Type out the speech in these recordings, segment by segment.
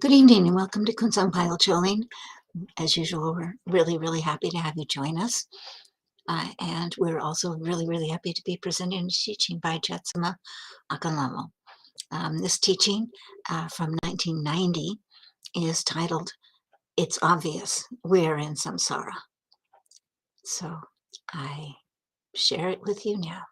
Good evening and welcome to Kunsang Pile Choling. As usual, we're really happy to have you join us. And we're also really happy to be presenting a teaching by Jetsunma, Ahkon Lhamo. This teaching from 1990 is titled, "It's Obvious We're in Samsara." So I share it with you now.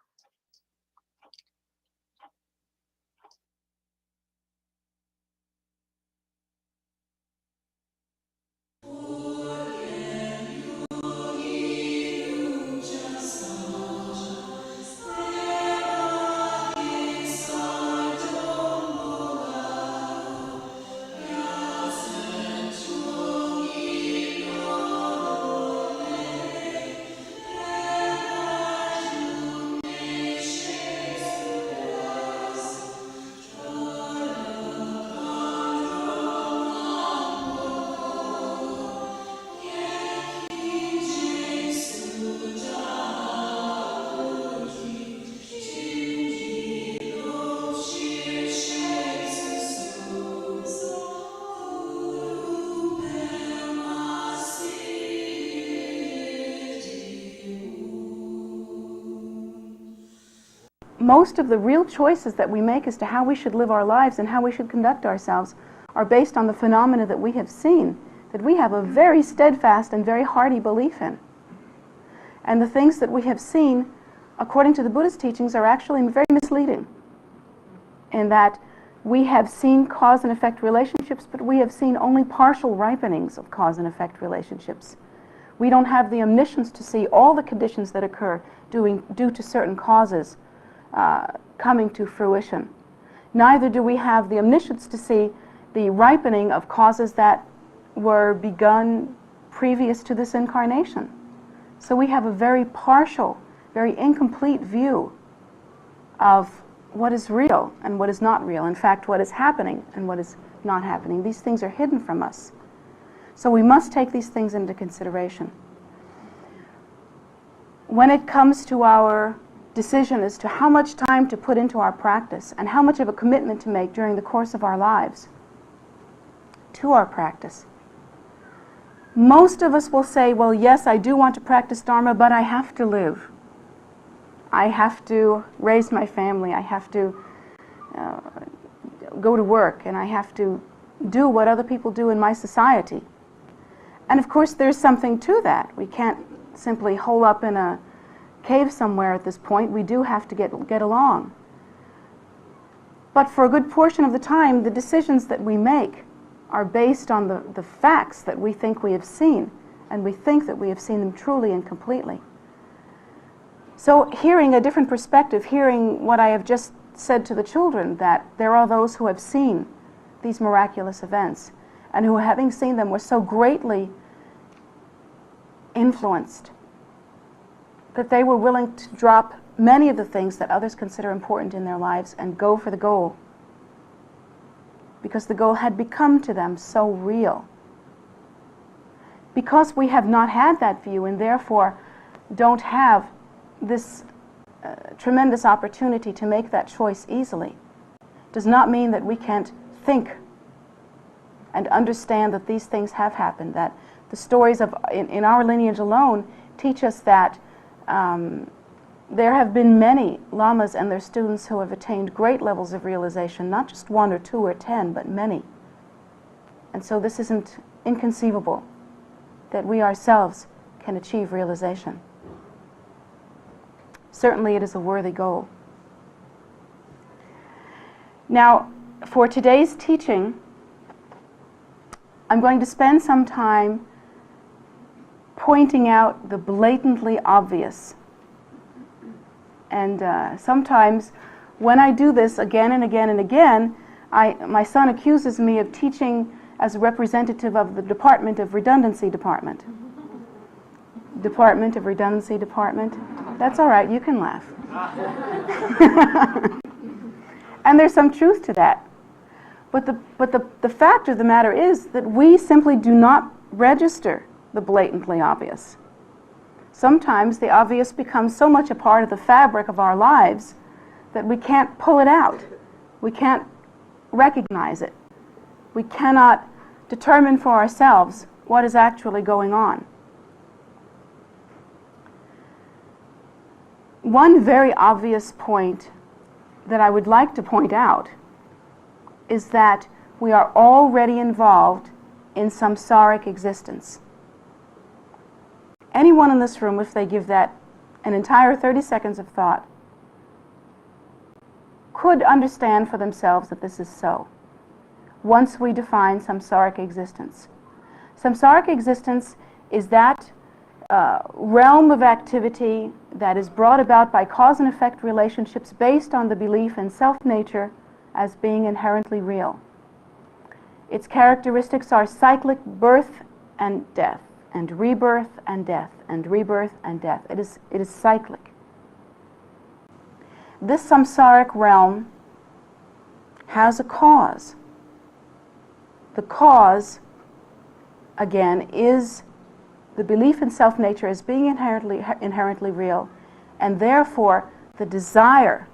Most of the real choices that we make as to how we should live our lives and how we should conduct ourselves are based on the phenomena that we have seen, that we have a very steadfast and very hearty belief in. And the things that we have seen, according to the Buddhist teachings, are actually very misleading, in that we have seen cause and effect relationships, but we have seen only partial ripenings of cause and effect relationships. We don't have the omniscience to see all the conditions that occur due to certain causes coming to fruition. Neither do we have the omniscience to see the ripening of causes that were begun previous to this incarnation. So we have a very partial, very incomplete view of what is real and what is not real. In fact, what is happening and what is not happening. These things are hidden from us. So we must take these things into consideration. When it comes to our decision as to how much time to put into our practice and how much of a commitment to make during the course of our lives to our practice, most of us will say, well, yes, I do want to practice Dharma, but I have to live. I have to raise my family. I have to go to work, and I have to do what other people do in my society. And of course, there's something to that. We can't simply hole up in a cave somewhere at this point. We do have to get along. But for a good portion of the time, the decisions that we make are based on the facts that we think we have seen, and we think that we have seen them truly and completely. So hearing a different perspective, hearing what I have just said to the children, that there are those who have seen these miraculous events, and who, having seen them, were so greatly influenced that they were willing to drop many of the things that others consider important in their lives and go for the goal, because the goal had become to them so real. Because we have not had that view and therefore don't have this tremendous opportunity to make that choice easily, does not mean that we can't think and understand that these things have happened, that the stories in our lineage alone teach us that there have been many lamas and their students who have attained great levels of realization, not just 1 or 2 or 10, but many. And so this isn't inconceivable that we ourselves can achieve realization. Certainly it is a worthy goal. Now, for today's teaching, I'm going to spend some time pointing out the blatantly obvious. And sometimes when I do this again and again and again, my son accuses me of teaching as a representative of the Department of Redundancy Department. Department of Redundancy Department. That's all right, you can laugh. And there's some truth to that. But the fact of the matter is that we simply do not register the blatantly obvious. Sometimes the obvious becomes so much a part of the fabric of our lives that we can't pull it out. We can't recognize it. We cannot determine for ourselves what is actually going on. One very obvious point that I would like to point out is that we are already involved in samsaric existence. Anyone in this room, if they give that an entire 30 seconds of thought, could understand for themselves that this is so, once we define samsaric existence. Samsaric existence is that realm of activity that is brought about by cause and effect relationships based on the belief in self-nature as being inherently real. Its characteristics are cyclic birth and death, and rebirth and death, and rebirth and death. It is cyclic. This samsaric realm has a cause. The cause, again, is the belief in self-nature as being inherently real, and therefore the desire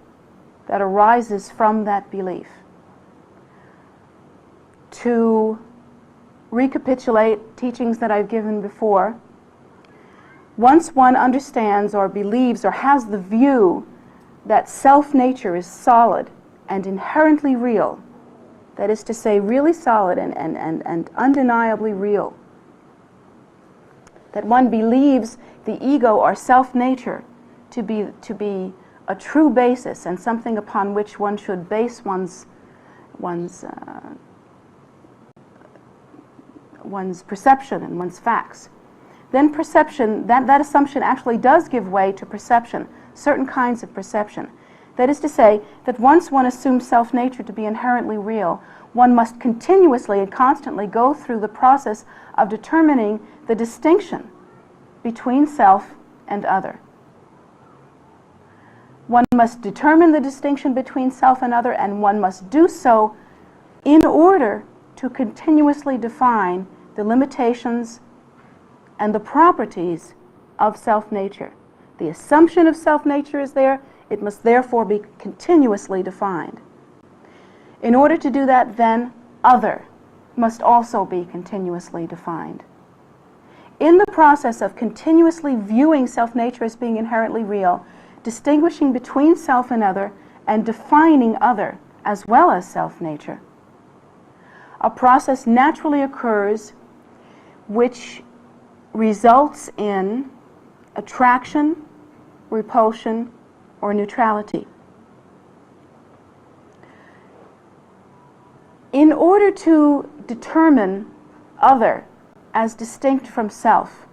that arises from that belief. To recapitulate teachings that I've given before, once one understands or believes or has the view that self-nature is solid and inherently real, that is to say, really solid and undeniably real, that one believes the ego or self-nature to be a true basis and something upon which one should base one's perception and one's facts, then perception, that assumption actually does give way to perception, certain kinds of perception. That is to say, that once one assumes self-nature to be inherently real, one must continuously and constantly go through the process of determining the distinction between self and other. One must determine the distinction between self and other, and one must do so in order to continuously define the limitations and the properties of self-nature. The assumption of self-nature is there. It must therefore be continuously defined. In order to do that, then, other must also be continuously defined. In the process of continuously viewing self-nature as being inherently real, distinguishing between self and other, and defining other as well as self-nature, a process naturally occurs which results in attraction, repulsion, or neutrality. In order to determine other as distinct from self,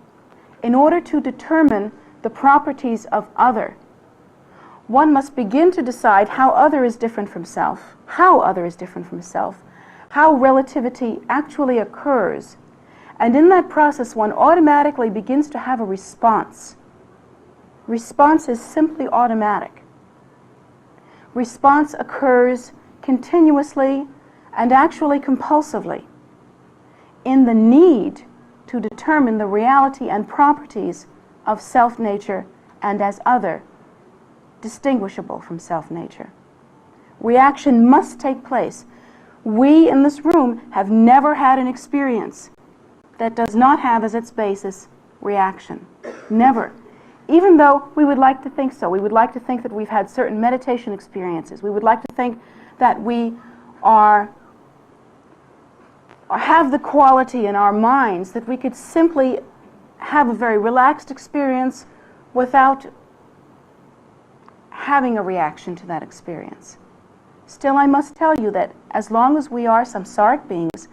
in order to determine the properties of other, one must begin to decide how other is different from self, how relativity actually occurs. And in that process, one automatically begins to have a response. Response is simply automatic. Response occurs continuously and actually compulsively in the need to determine the reality and properties of self-nature and as other, distinguishable from self-nature. Reaction must take place. We in this room have never had an experience that does not have as its basis reaction. Never. Even though we would like to think so. We would like to think that we've had certain meditation experiences. We would like to think that we have the quality in our minds that we could simply have a very relaxed experience without having a reaction to that experience. Still, I must tell you that as long as we are samsaric beings,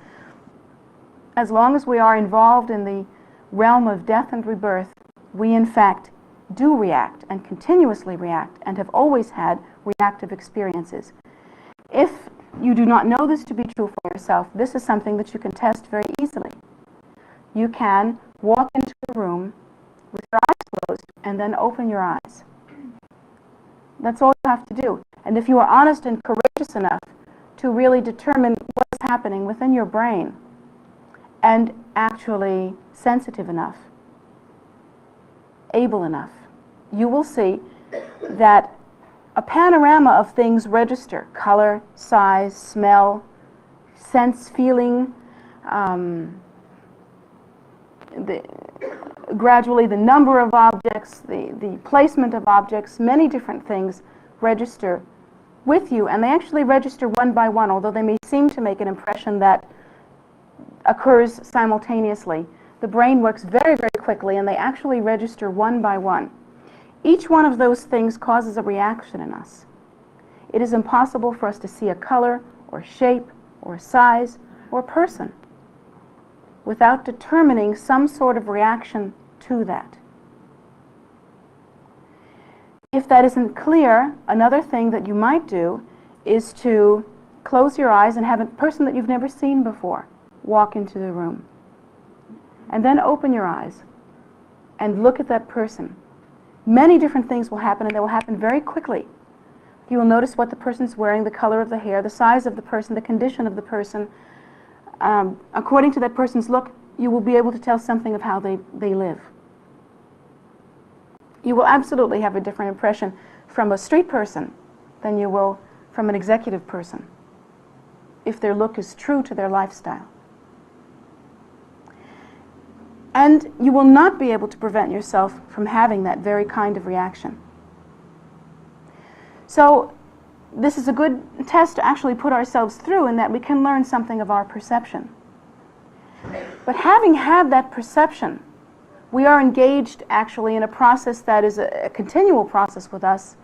as long as we are involved in the realm of death and rebirth, we in fact do react and continuously react and have always had reactive experiences. If you do not know this to be true for yourself, this is something that you can test very easily. You can walk into a room with your eyes closed and then open your eyes. That's all you have to do. And if you are honest and courageous enough to really determine what's happening within your brain, and actually sensitive enough, able enough, you will see that a panorama of things register: color, size, smell, sense, feeling, gradually the number of objects, the placement of objects, many different things register with you, and they actually register one by one, although they may seem to make an impression that occurs simultaneously. The brain works very, very quickly, and they actually register one by one. Each one of those things causes a reaction in us. It is impossible for us to see a color, or shape, or size, or person without determining some sort of reaction to that. If that isn't clear, another thing that you might do is to close your eyes and have a person that you've never seen before walk into the room. And then open your eyes and look at that person. Many different things will happen, and they will happen very quickly. You will notice what the person's wearing, the color of the hair, the size of the person, the condition of the person. According to that person's look, you will be able to tell something of how they live. You will absolutely have a different impression from a street person than you will from an executive person, if their look is true to their lifestyle. And you will not be able to prevent yourself from having that very kind of reaction. So this is a good test to actually put ourselves through, in that we can learn something of our perception. But having had that perception, we are engaged actually in a process that is a continual process with us,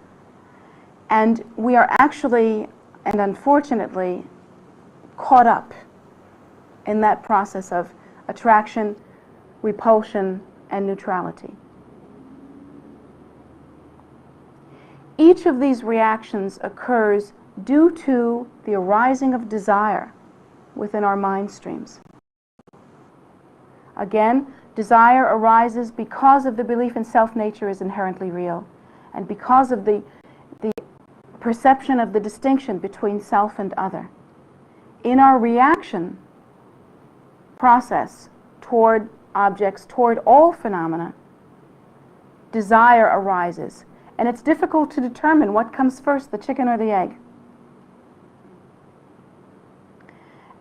and we are actually, and unfortunately, caught up in that process of attraction, repulsion, and neutrality. Each of these reactions occurs due to the arising of desire within our mind streams. Again, desire arises because of the belief in self-nature is inherently real, and because of the perception of the distinction between self and other. In our reaction process toward objects, toward all phenomena, desire arises. And it's difficult to determine what comes first, the chicken or the egg.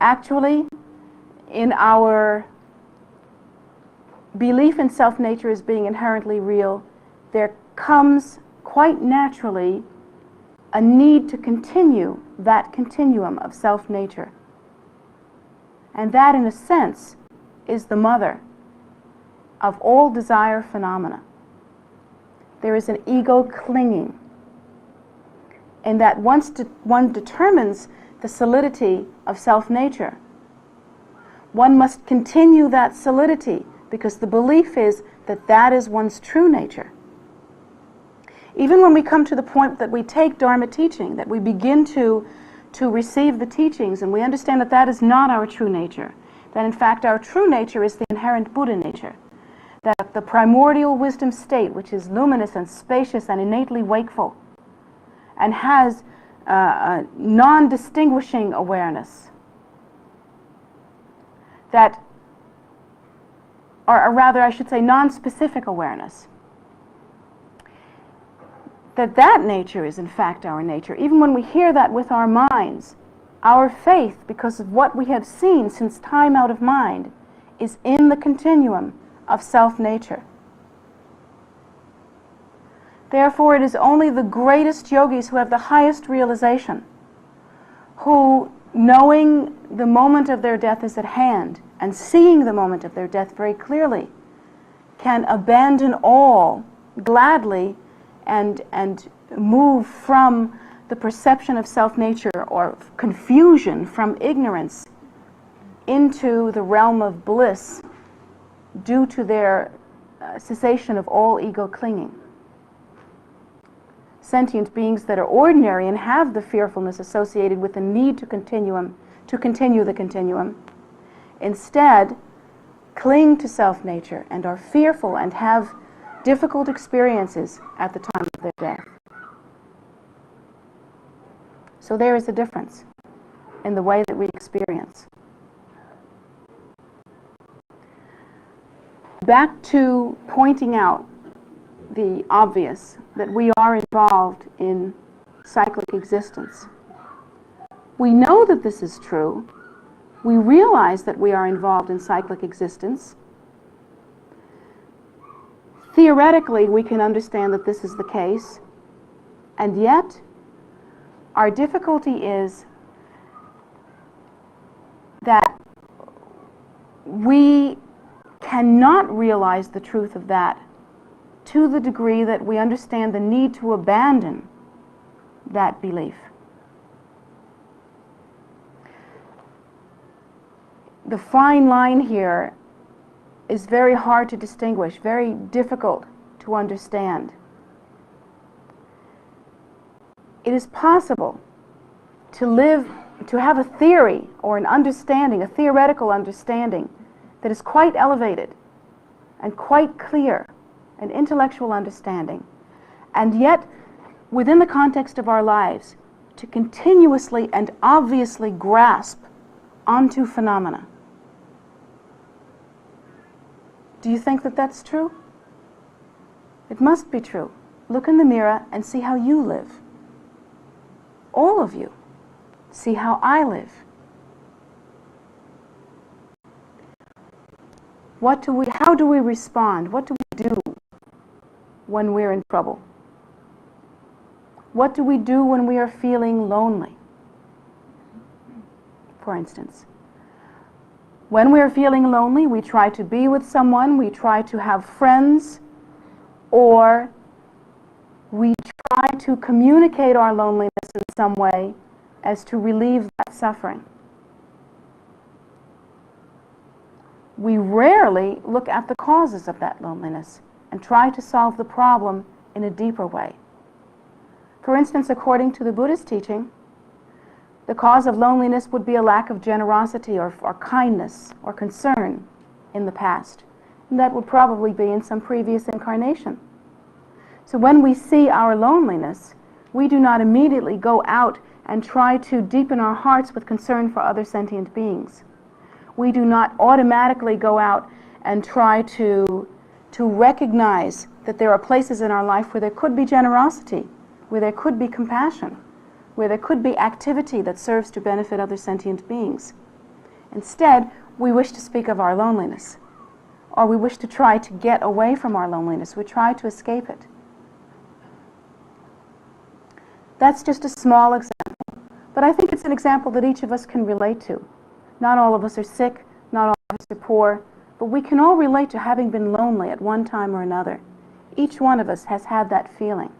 Actually, in our belief in self-nature as being inherently real, there comes quite naturally a need to continue that continuum of self-nature. And that, in a sense, is the mother of all desire phenomena. There is an ego clinging, and that once one determines the solidity of self-nature, one must continue that solidity, because the belief is that that is one's true nature. Even when we come to the point that we take Dharma teaching, that we begin to receive the teachings, and we understand that that is not our true nature, that in fact our true nature is the inherent Buddha nature, that the primordial wisdom state, which is luminous and spacious and innately wakeful, and has a non-distinguishing awareness, that, or rather I should say non-specific awareness, that nature is in fact our nature. Even when we hear that with our minds, our faith, because of what we have seen since time out of mind, is in the continuum of self-nature. Therefore, it is only the greatest yogis who have the highest realization, who, knowing the moment of their death is at hand, and seeing the moment of their death very clearly, can abandon all gladly and move from the perception of self-nature or confusion, from ignorance, into the realm of bliss, due to their cessation of all ego clinging. Sentient beings that are ordinary and have the fearfulness associated with the need to continue the continuum, instead cling to self-nature and are fearful and have difficult experiences at the time of their death. So there is a difference in the way that we experience. Back to pointing out the obvious, that we are involved in cyclic existence. We know that this is true We realize that we are involved in cyclic existence. Theoretically, we can understand that this is the case, and yet our difficulty is that we cannot realize the truth of that to the degree that we understand the need to abandon that belief. The fine line here is very hard to distinguish, very difficult to understand. It is possible to have a theory or an understanding, a theoretical understanding that is quite elevated and quite clear, an intellectual understanding, and yet within the context of our lives to continuously and obviously grasp onto phenomena. Do you think that that's true? It must be true. Look in the mirror and see how you live. All of you. See how I live. How do we respond? What do we do when we're in trouble? What do we do when we are feeling lonely? For instance, when we are feeling lonely, we try to be with someone, we try to have friends, or we try to communicate our loneliness in some way as to relieve that suffering. We rarely look at the causes of that loneliness and try to solve the problem in a deeper way. For instance, according to the Buddhist teaching, the cause of loneliness would be a lack of generosity or kindness or concern in the past. And that would probably be in some previous incarnation. So when we see our loneliness, we do not immediately go out and try to deepen our hearts with concern for other sentient beings. We do not automatically go out and try to recognize that there are places in our life where there could be generosity, where there could be compassion, where there could be activity that serves to benefit other sentient beings. Instead, we wish to speak of our loneliness, or we wish to try to get away from our loneliness. We try to escape it. That's just a small example, but I think it's an example that each of us can relate to. Not all of us are sick, not all of us are poor, but we can all relate to having been lonely at one time or another. Each one of us has had that feeling.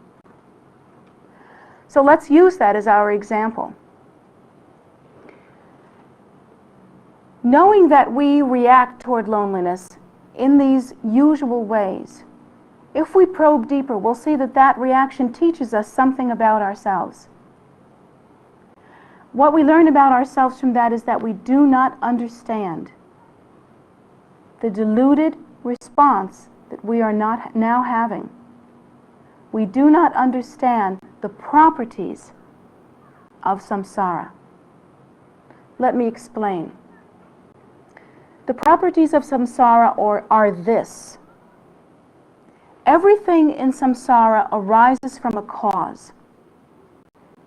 So let's use that as our example. Knowing that we react toward loneliness in these usual ways, if we probe deeper, we'll see that that reaction teaches us something about ourselves. What we learn about ourselves from that is that we do not understand the deluded response that we are not now having. We do not understand the properties of samsara. Let me explain. The properties of samsara are this. Everything in samsara arises from a cause.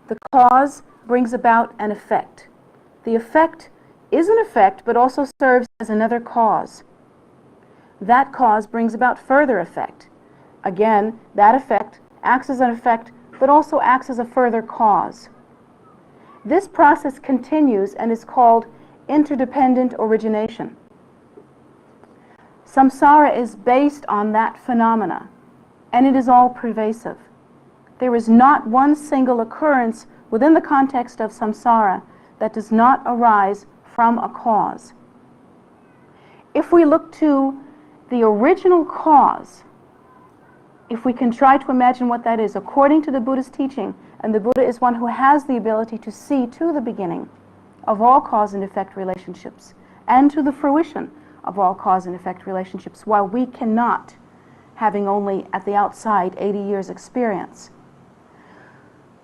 The cause brings about an effect. The effect is an effect, but also serves as another cause. That cause brings about further effect. Again, that effect acts as an effect, but also acts as a further cause. This process continues and is called interdependent origination. Samsara is based on that phenomena, and it is all pervasive. There is not one single occurrence within the context of samsara that does not arise from a cause. If we look to the original cause, if we can try to imagine what that is, according to the Buddhist teaching, and the Buddha is one who has the ability to see to the beginning of all cause and effect relationships, and to the fruition of all cause and effect relationships, while we cannot, having only at the outside 80 years experience.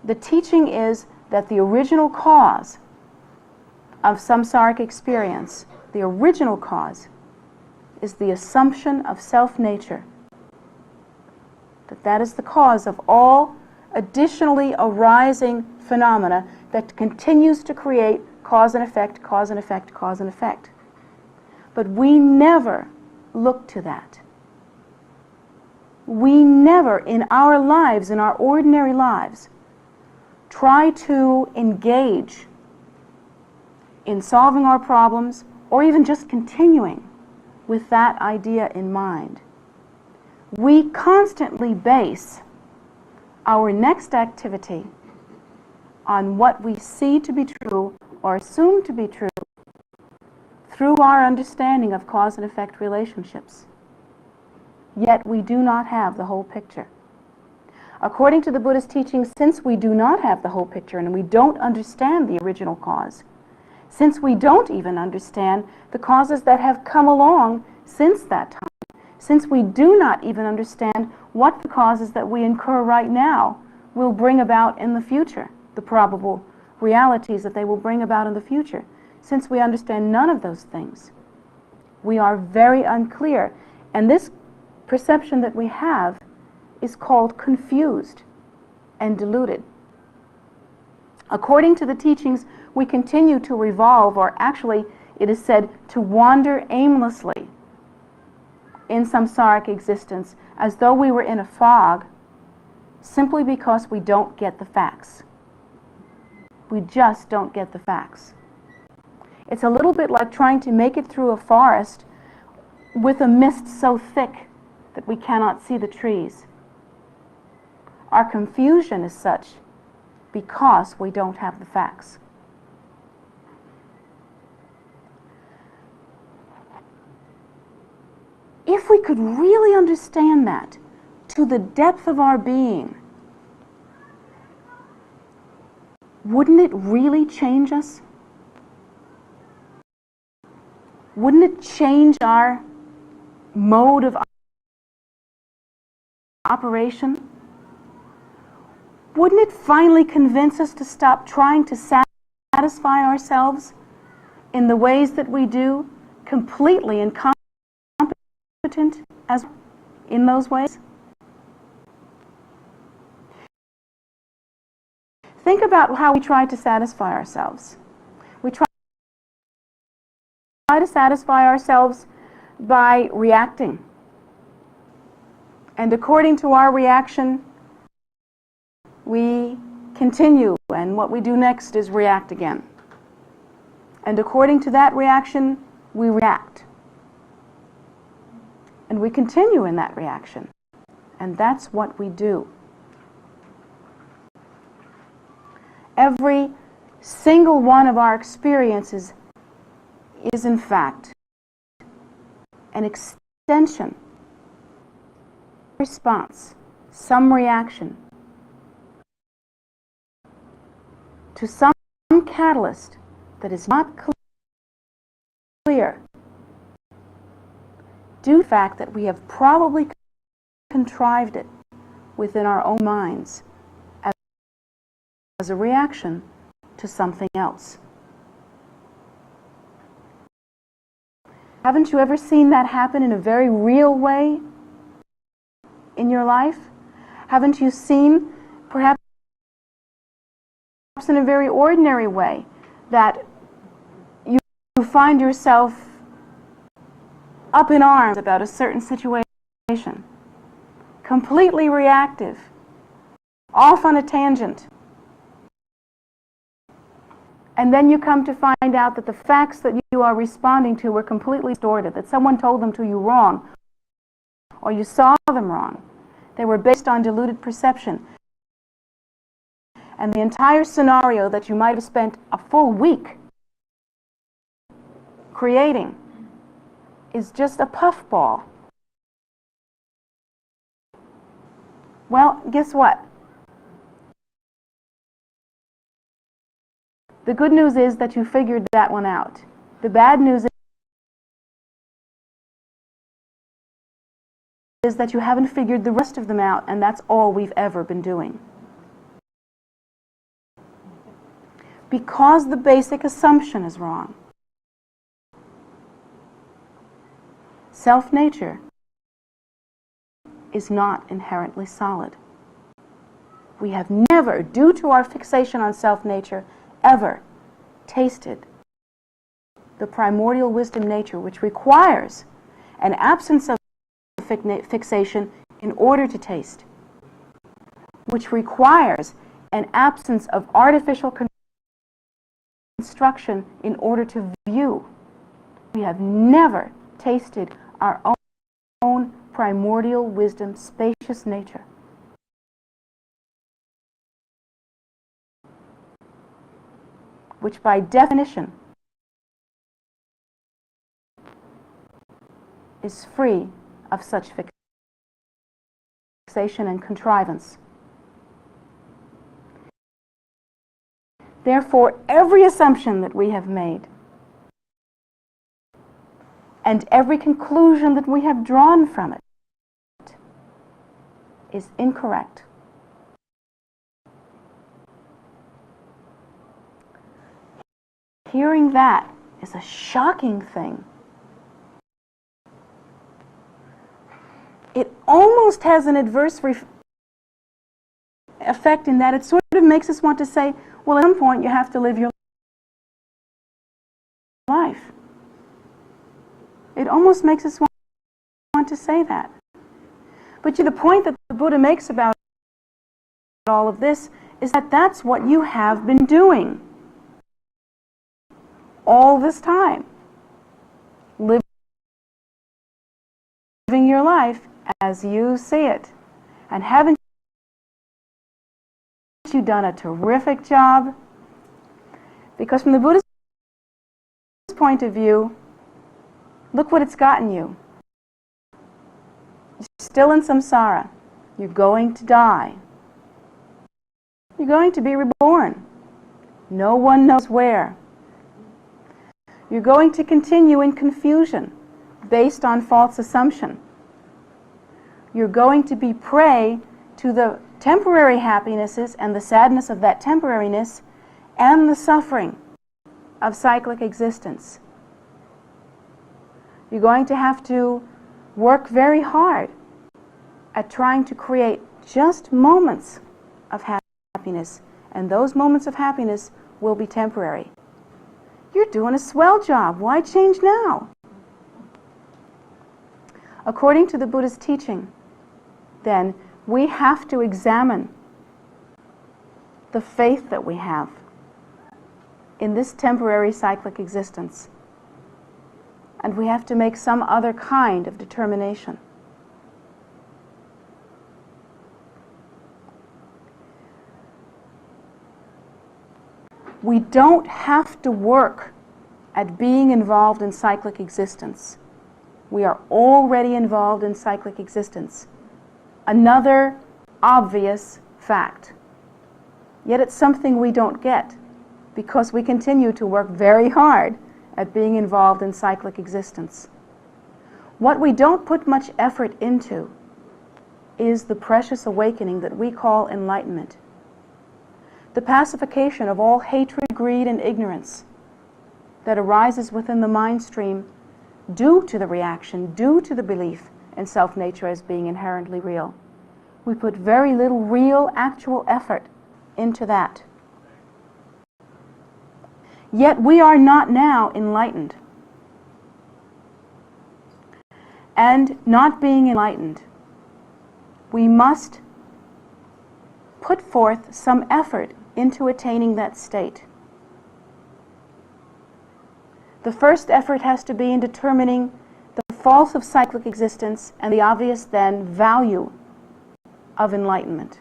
The teaching is that the original cause of samsaric experience, the original cause, is the assumption of self-nature. That is the cause of all additionally arising phenomena that continues to create cause and effect, cause and effect, cause and effect. But we never look to that. We never, in our lives, in our ordinary lives, try to engage in solving our problems or even just continuing with that idea in mind. We constantly base our next activity on what we see to be true or assume to be true through our understanding of cause and effect relationships. Yet we do not have the whole picture. According to the Buddhist teachings, since we do not have the whole picture and we don't understand the original cause, since we don't even understand the causes that have come along since that time, since we do not even understand what the causes that we incur right now will bring about in the future, the probable realities that they will bring about in the future, since we understand none of those things, we are very unclear. And this perception that we have is called confused and deluded. According to the teachings, we continue to revolve, or actually it is said to wander aimlessly in samsaric existence as though we were in a fog, simply because we don't get the facts. We just don't get the facts. It's a little bit like trying to make it through a forest with a mist so thick that we cannot see the trees. Our confusion is such because we don't have the facts. If we could really understand that to the depth of our being, wouldn't it really change us? Wouldn't it change our mode of operation? Wouldn't it finally convince us to stop trying to satisfy ourselves in the ways that we do, completely incompetent as in those ways? Think about how we try to satisfy ourselves. We try to satisfy ourselves by reacting. And according to our reaction, we continue, and what we do next is react again. And according to that reaction, we react. And we continue in that reaction. And that's what we do. Every single one of our experiences is, in fact, an extension, response, some reaction to some catalyst that is not clear, due to the fact that we have probably contrived it within our own minds as a reaction to something else. Haven't you ever seen that happen in a very real way in your life? Haven't you seen, perhaps in a very ordinary way, that you find yourself up in arms about a certain situation, completely reactive, off on a tangent, and then you come to find out that the facts that you are responding to were completely distorted, that someone told them to you wrong, or you saw them wrong. They were based on deluded perception. And the entire scenario that you might have spent a full week creating is just a puffball. Well, guess what? The good news is that you figured that one out. The bad news is that you haven't figured the rest of them out, and that's all we've ever been doing. Because the basic assumption is wrong. Self-nature is not inherently solid. We have never, due to our fixation on self-nature, ever tasted the primordial wisdom nature, which requires an absence of fixation in order to taste, which requires an absence of artificial construction in order to view. We have never tasted our own primordial wisdom, spacious nature. Which by definition is free of such fixation and contrivance. Therefore, every assumption that we have made and every conclusion that we have drawn from it is incorrect. Hearing that is a shocking thing. It almost has an adverse effect in that it sort of makes us want to say, well, at some point you have to live your life. It almost makes us want to say that. But the point that the Buddha makes about all of this is that that's what you have been doing all this time. Living your life as you see it. And haven't you done a terrific job? Because from the Buddha's point of view, look what it's gotten you. You're still in samsara. You're going to die. You're going to be reborn. No one knows where. You're going to continue in confusion based on false assumption. You're going to be prey to the temporary happinesses and the sadness of that temporariness and the suffering of cyclic existence. You're going to have to work very hard at trying to create just moments of happiness, and those moments of happiness will be temporary. You're doing a swell job. Why change now? According to the Buddha's teaching, then, we have to examine the faith that we have in this temporary cyclic existence. And we have to make some other kind of determination. We don't have to work at being involved in cyclic existence. We are already involved in cyclic existence. Another obvious fact. Yet it's something we don't get because we continue to work very hard at being involved in cyclic existence. What we don't put much effort into is the precious awakening that we call enlightenment. The pacification of all hatred, greed, and ignorance that arises within the mind stream due to the reaction, due to the belief in self-nature as being inherently real. We put very little real, actual effort into that. Yet we are not now enlightened. And not being enlightened, we must put forth some effort into attaining that state. The first effort has to be in determining the false of cyclic existence and the obvious then value of enlightenment.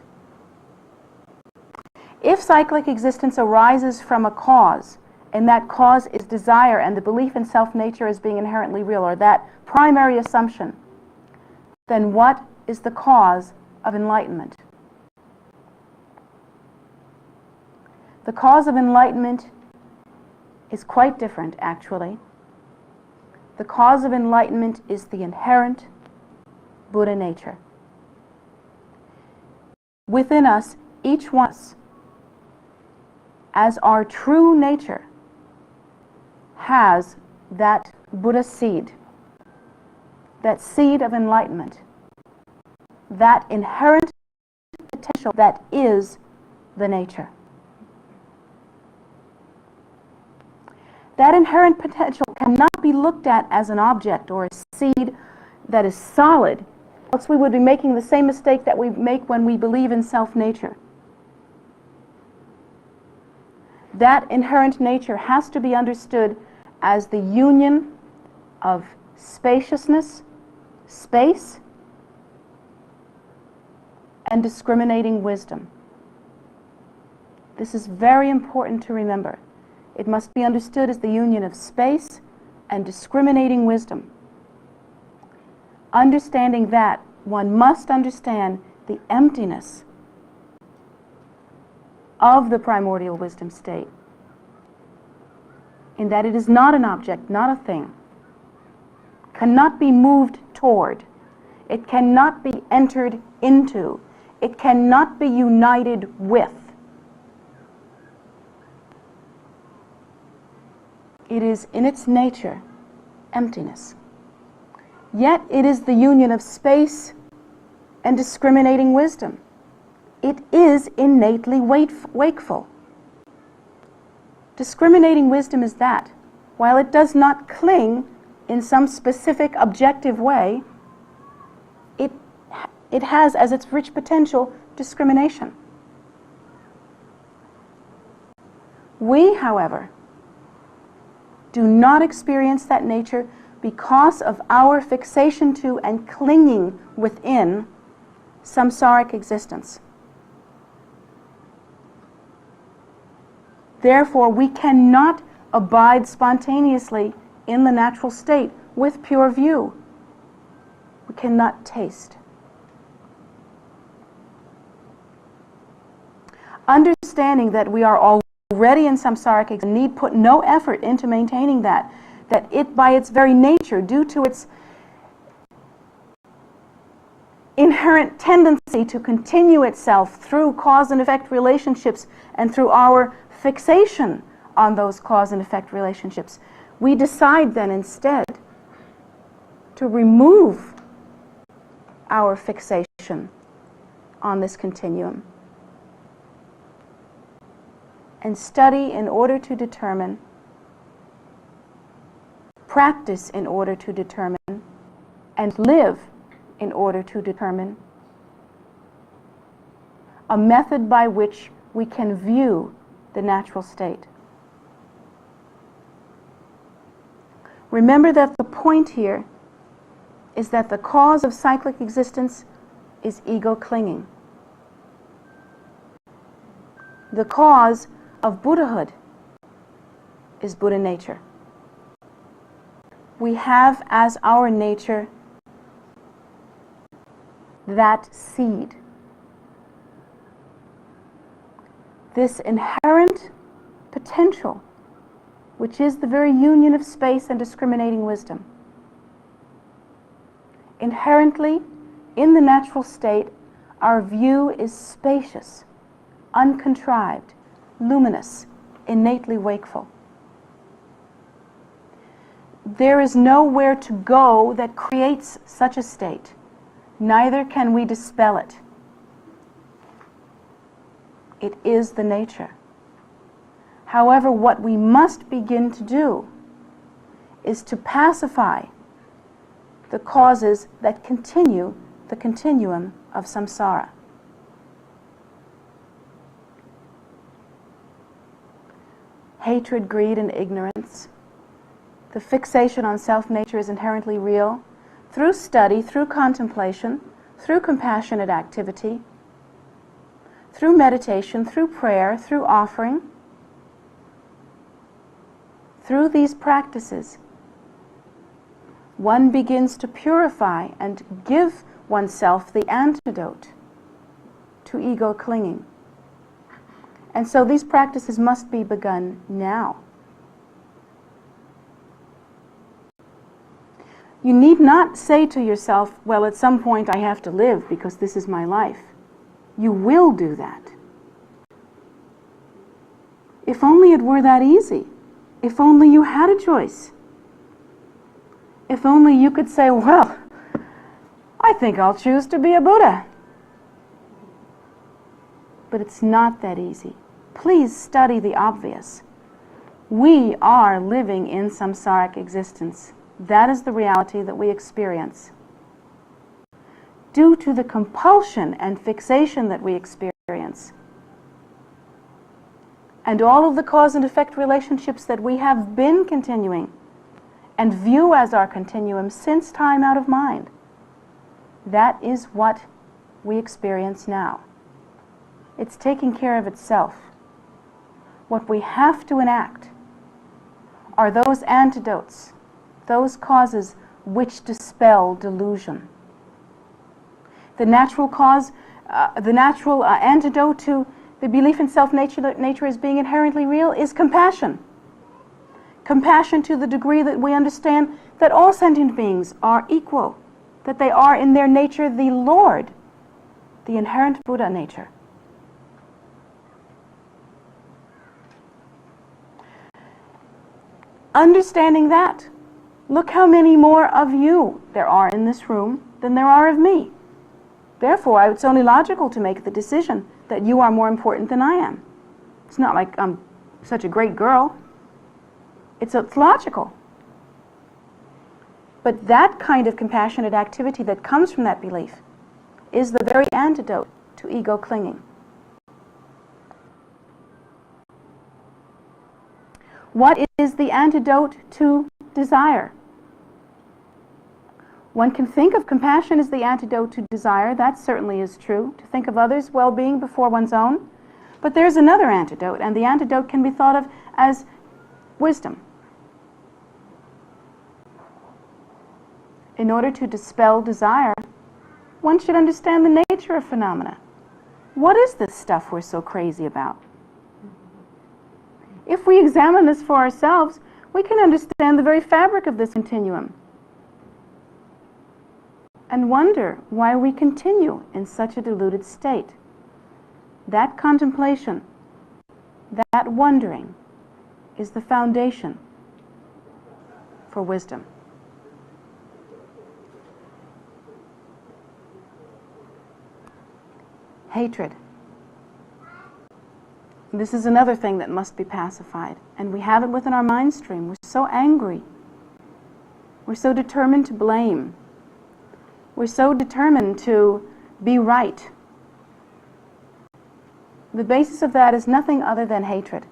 If cyclic existence arises from a cause, and that cause is desire and the belief in self-nature as being inherently real, or that primary assumption, then what is the cause of enlightenment? The cause of enlightenment is quite different, actually. The cause of enlightenment is the inherent Buddha nature. Within us, each one of us, as our true nature, has that Buddha seed, that seed of enlightenment, that inherent potential that is the nature. That inherent potential cannot be looked at as an object or a seed that is solid, else we would be making the same mistake that we make when we believe in self-nature. That inherent nature has to be understood as the union of spaciousness, space, and discriminating wisdom. This is very important to remember. It must be understood as the union of space and discriminating wisdom. Understanding that, one must understand the emptiness of the primordial wisdom state, in that it is not an object, not a thing, cannot be moved toward, it cannot be entered into, it cannot be united with. It is in its nature emptiness. Yet it is the union of space and discriminating wisdom. It is innately wakeful. Discriminating wisdom is that, while it does not cling in some specific objective way, it has as its rich potential discrimination. We, however, do not experience that nature because of our fixation to and clinging within samsaric existence. Therefore, we cannot abide spontaneously in the natural state with pure view. We cannot taste. Understanding that we are already in samsaric existence, need put no effort into maintaining that it by its very nature, due to its inherent tendency to continue itself through cause and effect relationships and through our fixation on those cause and effect relationships, we decide then instead to remove our fixation on this continuum and study in order to determine, practice in order to determine, and live in order to determine a method by which we can view the natural state. Remember that the point here is that the cause of cyclic existence is ego clinging. The cause of Buddhahood is Buddha nature. We have as our nature that seed. This inherent potential, which is the very union of space and discriminating wisdom. Inherently, in the natural state, our view is spacious, uncontrived, luminous, innately wakeful. There is nowhere to go that creates such a state. Neither can we dispel it. It is the nature. However, what we must begin to do is to pacify the causes that continue the continuum of samsara. Hatred, greed, and ignorance. The fixation on self-nature is inherently real. Through study, through contemplation, through compassionate activity, through meditation, through prayer, through offering, through these practices, one begins to purify and give oneself the antidote to ego clinging. And so these practices must be begun now. You need not say to yourself, well, at some point I have to live because this is my life. You will do that. If only it were that easy. If only you had a choice. If only you could say, well, I think I'll choose to be a Buddha. But it's not that easy. Please study the obvious. We are living in samsaric existence. That is the reality that we experience. Due to the compulsion and fixation that we experience, and all of the cause and effect relationships that we have been continuing and view as our continuum since time out of mind, that is what we experience now. It's taking care of itself. What we have to enact are those antidotes, those causes which dispel delusion. The natural cause, the natural antidote to the belief in nature as being inherently real is compassion. Compassion to the degree that we understand that all sentient beings are equal, that they are in their nature the Lord, the inherent Buddha nature. Understanding that, look how many more of you there are in this room than there are of me. Therefore, it's only logical to make the decision that you are more important than I am. It's not like I'm such a great girl. It's logical. But that kind of compassionate activity that comes from that belief is the very antidote to ego clinging. What is the antidote to desire? One can think of compassion as the antidote to desire. That certainly is true, to think of others' well-being before one's own. But there's another antidote, and the antidote can be thought of as wisdom. In order to dispel desire, one should understand the nature of phenomena. What is this stuff we're so crazy about? If we examine this for ourselves, we can understand the very fabric of this continuum and wonder why we continue in such a deluded state. That contemplation, that wondering, is the foundation for wisdom. Hatred. This is another thing that must be pacified, and we have it within our mind stream. We're so angry. We're so determined to blame. We're so determined to be right. The basis of that is nothing other than hatred.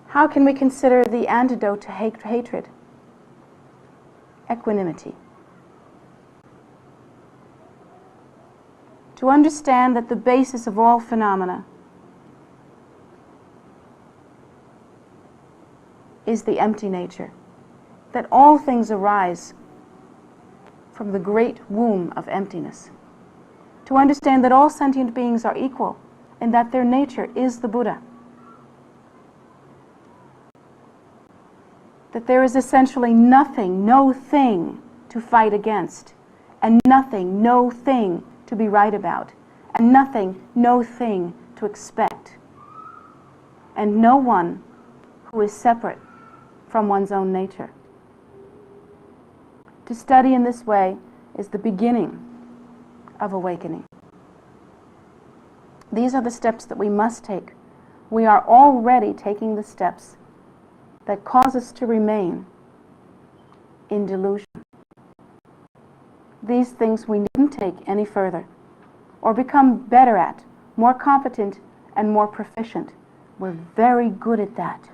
How can we consider the antidote to hatred? Equanimity. To understand that the basis of all phenomena is the empty nature, that all things arise from the great womb of emptiness. To understand that all sentient beings are equal and that their nature is the Buddha. That there is essentially nothing, no thing to fight against, and nothing, no thing to be right about, and nothing, no thing to expect, and no one who is separate from one's own nature. To study in this way is the beginning of awakening. These are the steps that we must take. We are already taking the steps that cause us to remain in delusion. These things we needn't take any further or become better at, more competent and more proficient. We're very good at that.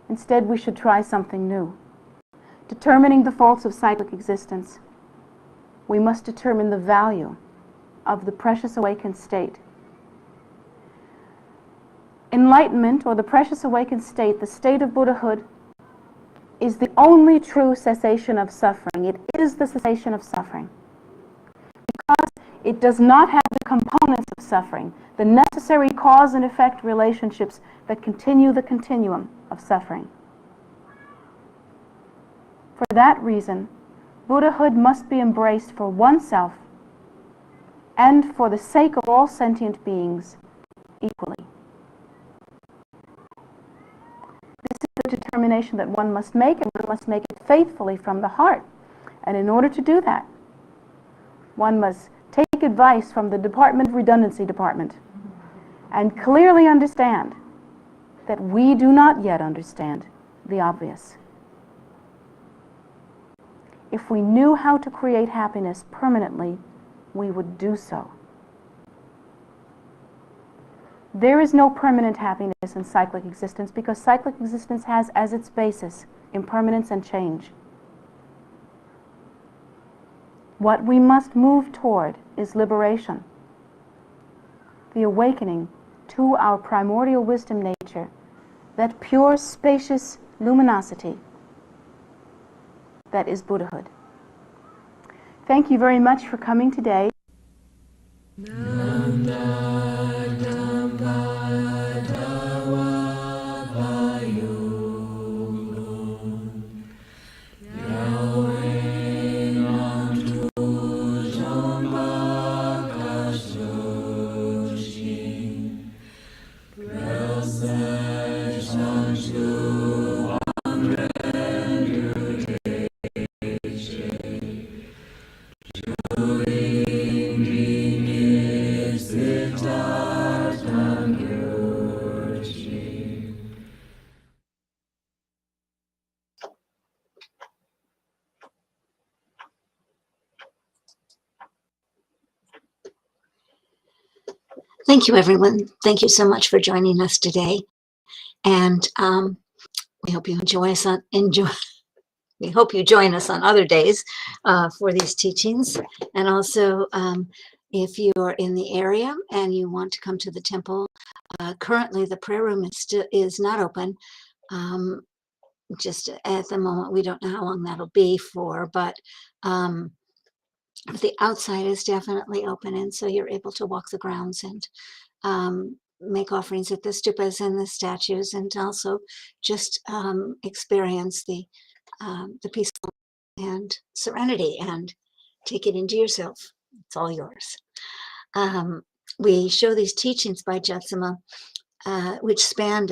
Instead, we should try something new. Determining the faults of cyclic existence, we must determine the value of the precious awakened state. Enlightenment, or the precious awakened state, the state of Buddhahood, is the only true cessation of suffering. It is the cessation of suffering. Because it does not have the components of suffering, the necessary cause and effect relationships that continue the continuum of suffering. For that reason, Buddhahood must be embraced for oneself and for the sake of all sentient beings equally. This is the determination that one must make, and one must make it faithfully from the heart. And in order to do that, one must take advice from the Redundancy Department. and clearly understand that we do not yet understand the obvious. If we knew how to create happiness permanently, we would do so. There is no permanent happiness in cyclic existence because cyclic existence has as its basis impermanence and change. What we must move toward is liberation, the awakening to our primordial wisdom nature, that pure, spacious luminosity that is Buddhahood. Thank you very much for coming today. Thank you, everyone. Thank you so much for joining us today. And we hope you we hope you join us on other days for these teachings. And also, if you are in the area and you want to come to the temple, currently the prayer room is not open. Just at the moment, we don't know how long that'll be for, but the outside is definitely open, and so you're able to walk the grounds and make offerings at the stupas and the statues, and also just experience the peaceful and serenity and take it into yourself. It's all yours. We show these teachings by Jetsunma, which spanned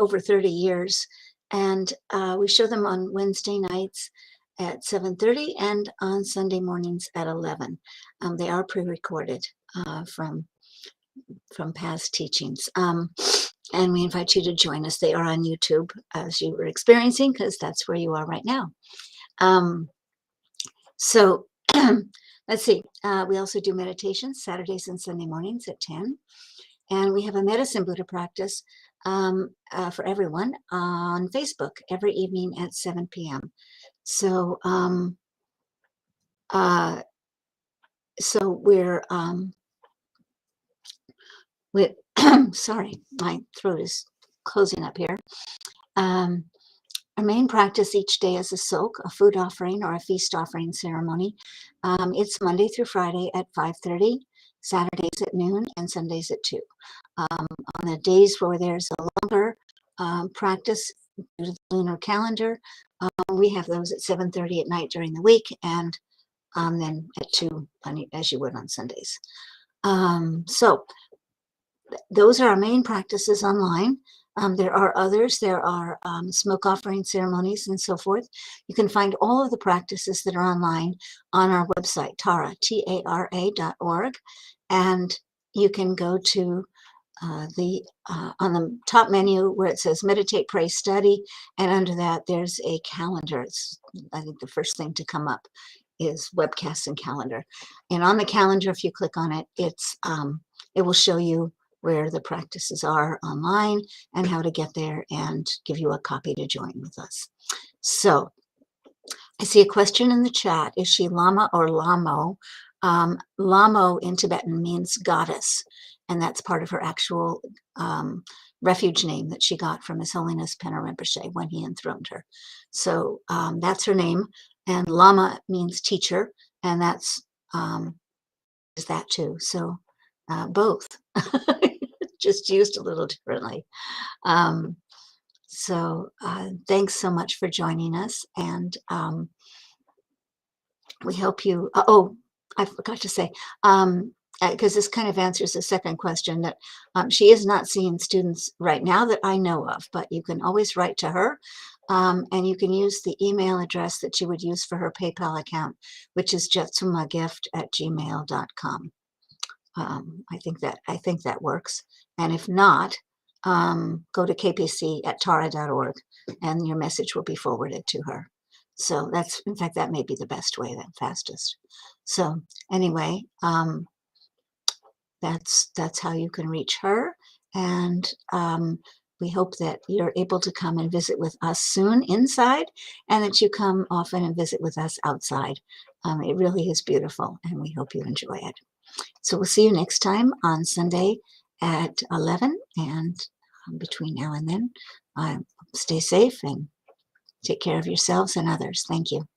over 30 years, and we show them on Wednesday nights at 7:30 and on Sunday mornings at 11. They are pre-recorded from past teachings. And we invite you to join us. They are on YouTube, as you were experiencing, because that's where you are right now. So let's see. We also do meditations Saturdays and Sunday mornings at 10. And we have a medicine Buddha practice for everyone on Facebook every evening at 7 p.m. So, we're sorry, my throat is closing up here. Our main practice each day is a sok, a food offering or a feast offering ceremony. It's Monday through Friday at 5:30, Saturdays at noon, and Sundays at 2. On the days where there's a longer practice due to the lunar calendar, we have those at 7:30 at night during the week, and then at 2, as you would on Sundays. So those are our main practices online. There are others. There are smoke offering ceremonies and so forth. You can find all of the practices that are online on our website, Tara, TARA.org, and you can go to on the top menu where it says meditate, pray, study, and under that there's a calendar. I think the first thing to come up is webcasts and calendar. And on the calendar, if you click on it, it will show you where the practices are online and how to get there and give you a copy to join with us. So I see a question in the chat. Is she Lama or Lhamo? Lhamo in Tibetan means goddess, and that's part of her actual refuge name that she got from His Holiness Pena Rinpoche when he enthroned her. So that's her name, and Lama means teacher, and that's is that too. So both, just used a little differently. So thanks so much for joining us, and we hope you, I forgot to say, because this kind of answers the second question, that she is not seeing students right now that I know of, but you can always write to her, and you can use the email address that you would use for her PayPal account, which is jetsumagift@gmail.com. I think that works. And if not, go to kpc@tara.org, and your message will be forwarded to her. So in fact, that may be the best way, that fastest. So anyway, that's how you can reach her. And we hope that you're able to come and visit with us soon inside, and that you come often and visit with us outside. It really is beautiful, and we hope you enjoy it. So we'll see you next time on Sunday at 11, and between now and then, stay safe and take care of yourselves and others. Thank you.